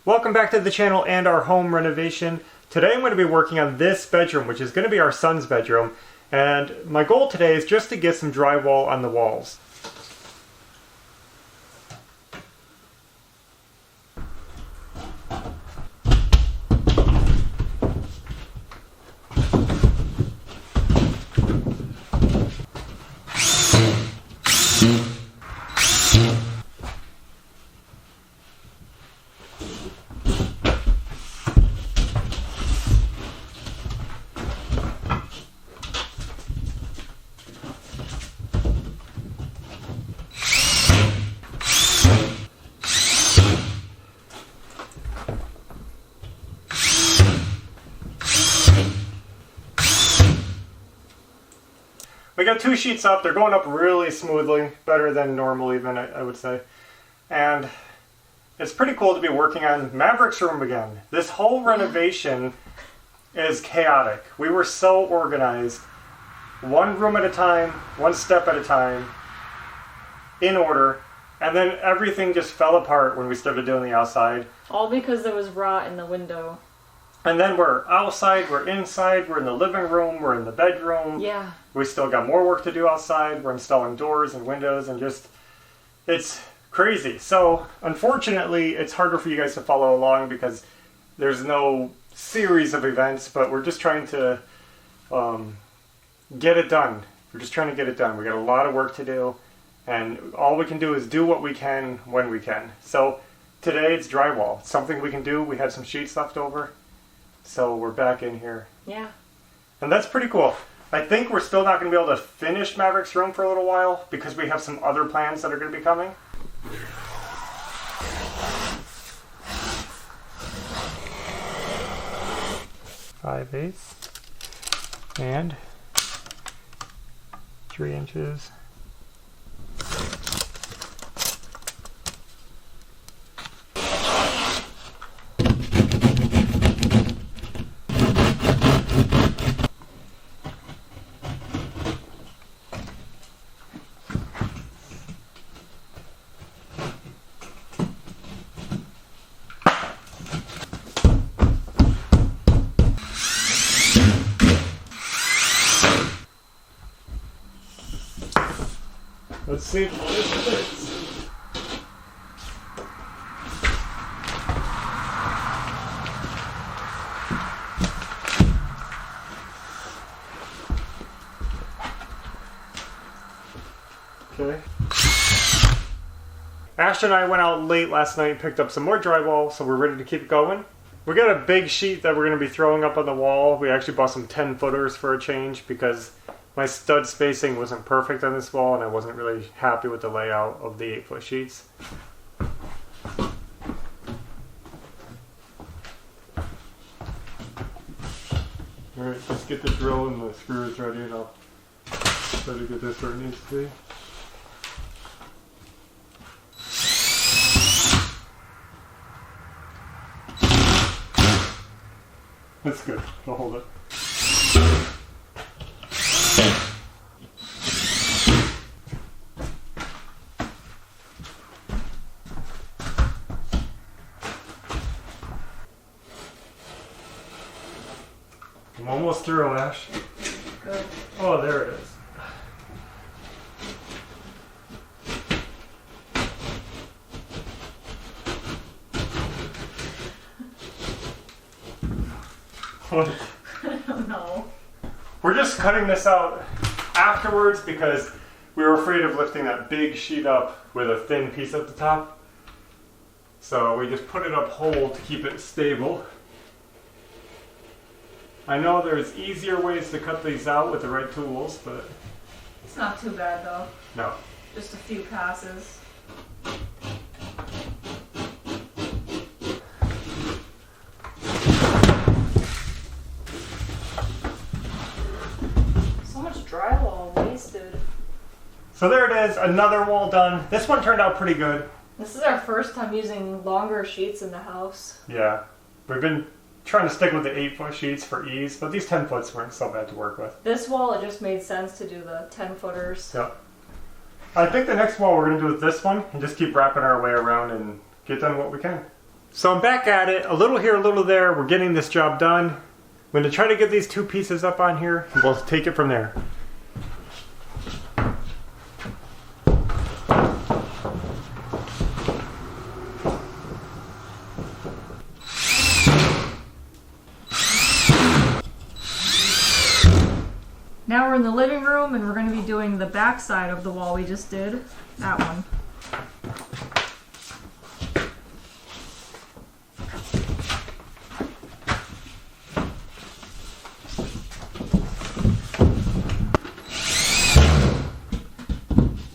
Welcome back to the channel and our home renovation. Today I'm going to be working on this bedroom, which is going to be our son's bedroom. And my goal today is just to get some drywall on the walls. We got two sheets up. They're going up really smoothly, better than normal even, I would say. And it's pretty cool to be working on Maverick's room again. This whole renovation is chaotic. We were so organized. One room at a time, one step at a time, in order. And then everything just fell apart when we started doing the outside. All because there was rot in the window. And then we're outside, we're inside, we're in the living room, we're in the bedroom. Yeah. We still got more work to do outside. We're installing doors and windows and just, it's crazy. So, unfortunately, it's harder for you guys to follow along because there's no series of events, but we're just trying to get it done. We're just trying to get it done. We got a lot of work to do, and all we can do is do what we can when we can. So, today it's drywall. It's something we can do. We had some sheets left over. So we're back in here. Yeah. And that's pretty cool. I think we're still not going to be able to finish Maverick's room for a little while because we have some other plans that are going to be coming. 5/8 and 3 inches. Let's see if this fits. Okay. Ashton and I went out late last night and picked up some more drywall, so we're ready to keep going. We got a big sheet that we're going to be throwing up on the wall. We actually bought some 10-footers for a change because my stud spacing wasn't perfect on this wall and I wasn't really happy with the layout of the 8-foot sheets. Alright, let's get the drill and the screws ready and I'll try to get this where it needs to be. That's good. I'll hold it. I'm almost through, Ash. Good. Oh, there it is. What? I don't know. We're just cutting this out afterwards because we were afraid of lifting that big sheet up with a thin piece at the top. So we just put it up whole to keep it stable. I know there's easier ways to cut these out with the right tools, but It's not too bad though. no. Just a few passes. So much drywall wasted. So there it is, another wall done. This one turned out pretty good. This is our first time using longer sheets in the house. Yeah, we've been trying to stick with the 8-foot sheets for ease, but these 10-foots weren't so bad to work with. This wall, it just made sense to do the 10-footers. Yep. I think the next wall we're going to do is this one and just keep wrapping our way around and get done what we can. So I'm back at it, a little here, a little there. We're getting this job done. I'm going to try to get these two pieces up on here, and we'll take it from there. Now we're in the living room and we're going to be doing the back side of the wall we just did. That one.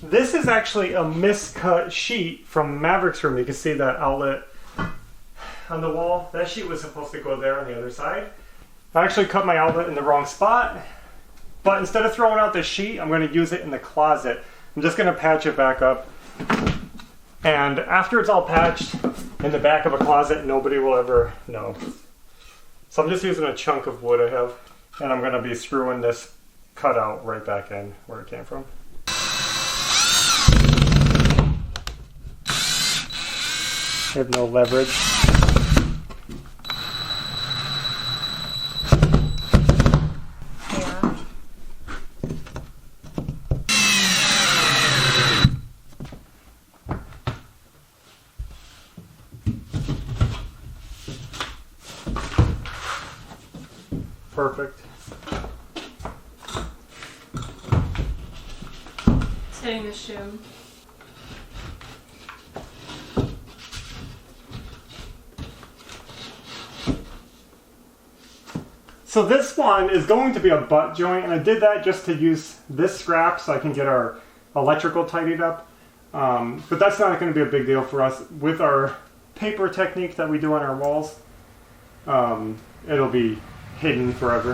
This is actually a miscut sheet from Maverick's room. You can see that outlet on the wall. That sheet was supposed to go there on the other side. I actually cut my outlet in the wrong spot. But instead of throwing out the sheet, I'm going to use it in the closet. I'm just going to patch it back up. And after it's all patched in the back of a closet, nobody will ever know. So I'm just using a chunk of wood I have. And I'm going to be screwing this cutout right back in where it came from. I have no leverage. Perfect. It's hitting the shim. So this one is going to be a butt joint, and I did that just to use this scrap so I can get our electrical tidied up. But that's not going to be a big deal for us. With our paper technique that we do on our walls, it'll be hidden forever.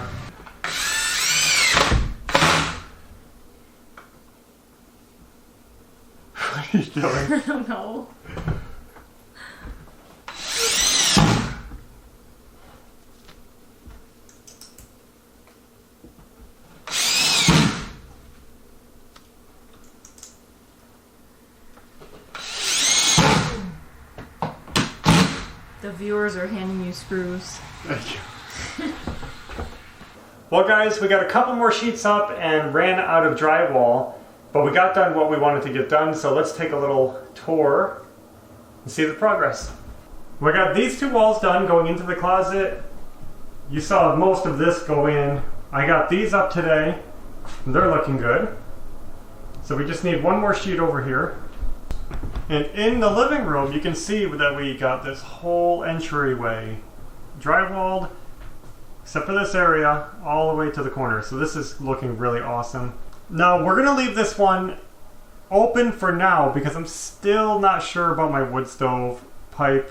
What are you doing? I don't know. The viewers are handing you screws. Thank you. Well guys, we got a couple more sheets up and ran out of drywall, but we got done what we wanted to get done, so let's take a little tour and see the progress. We got these two walls done going into the closet. You saw most of this go in. I got these up today. They're looking good. So we just need one more sheet over here. And in the living room, you can see that we got this whole entryway drywalled, except for this area, all the way to the corner. So this is looking really awesome. Now, we're gonna leave this one open for now because I'm still not sure about my wood stove pipe.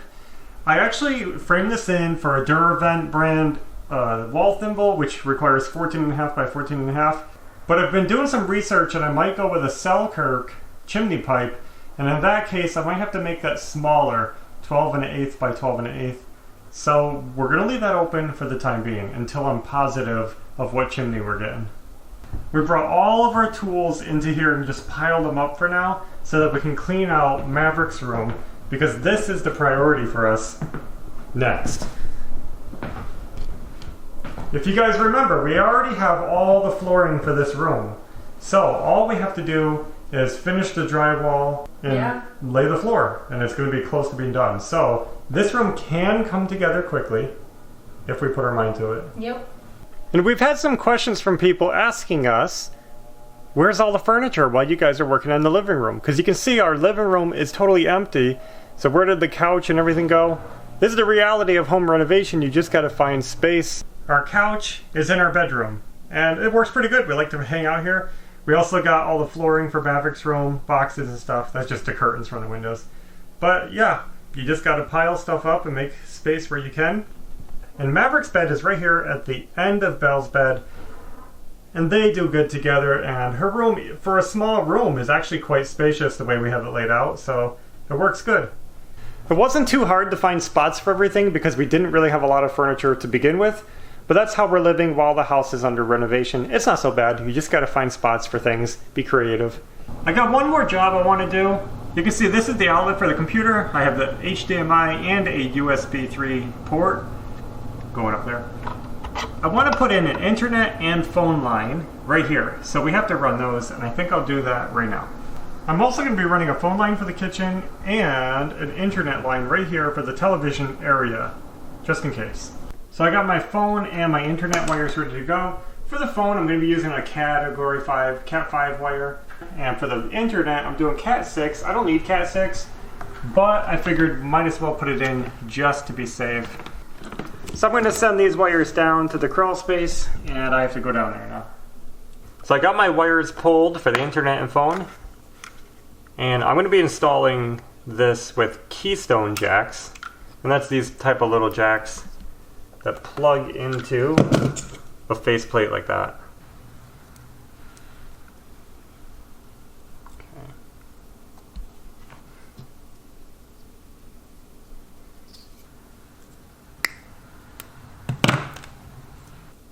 I actually framed this in for a Duravent brand wall thimble, which requires 14.5 by 14.5. But I've been doing some research and I might go with a Selkirk chimney pipe. And in that case, I might have to make that smaller, 12.1/8 by 12.1/8. So we're going to leave that open for the time being until I'm positive of what chimney we're getting. We brought all of our tools into here and just piled them up for now so that we can clean out Maverick's room, because this is the priority for us next. If you guys remember, we already have all the flooring for this room. So all we have to do is finish the drywall and lay the floor, and it's going to be close to being done. So this room can come together quickly if we put our mind to it. Yep. And we've had some questions from people asking us, where's all the furniture while you guys are working on the living room? Because you can see our living room is totally empty. So where did the couch and everything go? This is the reality of home renovation. You just got to find space. Our couch is in our bedroom, and it works pretty good. We like to hang out here. We also got all the flooring for Maverick's room, boxes and stuff. That's just the curtains from the windows. But yeah, you just got to pile stuff up and make space where you can. And Maverick's bed is right here at the end of Belle's bed. And they do good together. And her room, for a small room, is actually quite spacious the way we have it laid out. So it works good. It wasn't too hard to find spots for everything because we didn't really have a lot of furniture to begin with. But that's how we're living while the house is under renovation. It's not so bad. You just got to find spots for things. Be creative. I got one more job I want to do. You can see this is the outlet for the computer. I have the HDMI and a USB 3 port going up there. I want to put in an internet and phone line right here. So we have to run those, and I think I'll do that right now. I'm also going to be running a phone line for the kitchen and an internet line right here for the television area, just in case. So I got my phone and my internet wires ready to go. For the phone, I'm going to be using a Category 5, Cat 5 wire. And for the internet, I'm doing Cat 6. I don't need Cat 6, but I figured might as well put it in just to be safe. So I'm going to send these wires down to the crawl space, and I have to go down there now. So I got my wires pulled for the internet and phone. And I'm going to be installing this with keystone jacks. And that's these type of little jacks that plug into a faceplate like that.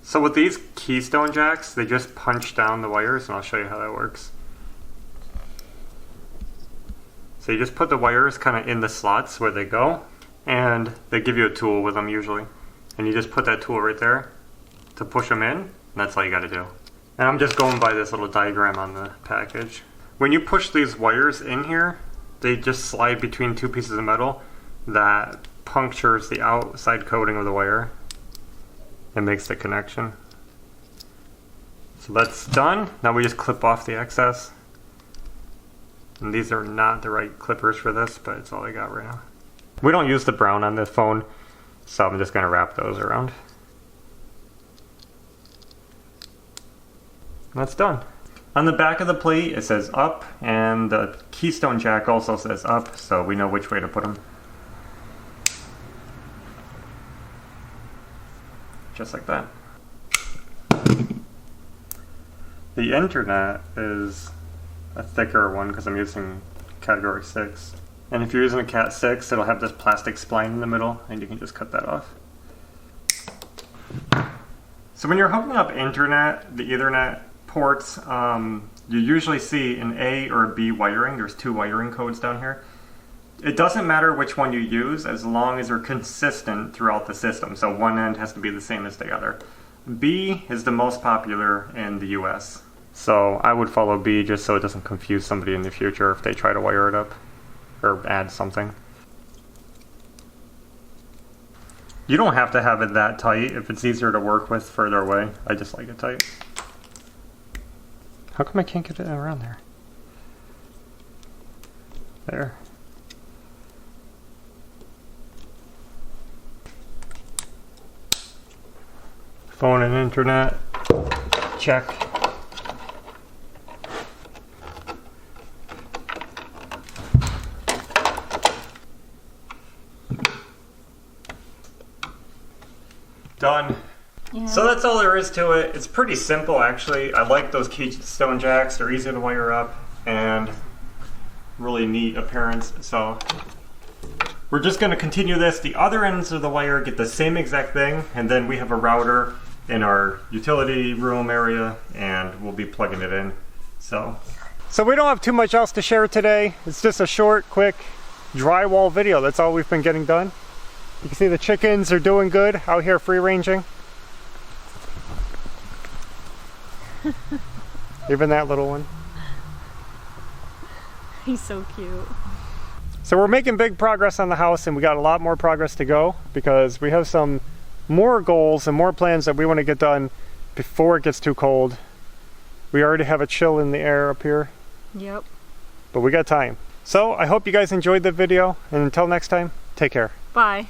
So with these keystone jacks, they just punch down the wires, and I'll show you how that works. So you just put the wires kind of in the slots where they go, and they give you a tool with them usually. And you just put that tool right there to push them in, and that's all you got to do. And I'm just going by this little diagram on the package. When you push these wires in here, they just slide between two pieces of metal that punctures the outside coating of the wire. It makes the connection. So that's done. Now we just clip off the excess. And these are not the right clippers for this, but it's all I got right now. We don't use the brown on this phone, so I'm just going to wrap those around. That's done. On the back of the plate it says up, and the keystone jack also says up, so we know which way to put them. Just like that. The internet is a thicker one because I'm using Category 6. And if you're using a Cat 6, it'll have this plastic spline in the middle, and you can just cut that off. So when you're hooking up internet, the Ethernet ports, you usually see an A or a B wiring. There's two wiring codes down here. It doesn't matter which one you use as long as they're consistent throughout the system. So one end has to be the same as the other. B is the most popular in the US. So I would follow B just so it doesn't confuse somebody in the future if they try to wire it up or add something. You don't have to have it that tight if it's easier to work with further away. I just like it tight. How come I can't get it around there? There. Phone and internet, check. Done. Yeah. So that's all there is to it. It's pretty simple actually. I like those keystone jacks. They're easy to wire up and really neat appearance. So we're just going to continue this. The other ends of the wire get the same exact thing, and then we have a router in our utility room area, and we'll be plugging it in. So we don't have too much else to share today. It's just a short, quick drywall video. That's all we've been getting done. You can see the chickens are doing good out here free ranging. Even that little one. He's so cute. So we're making big progress on the house, and we got a lot more progress to go because we have some more goals and more plans that we want to get done before it gets too cold. We already have a chill in the air up here. Yep. But we got time. So I hope you guys enjoyed the video, and until next time, take care. Bye.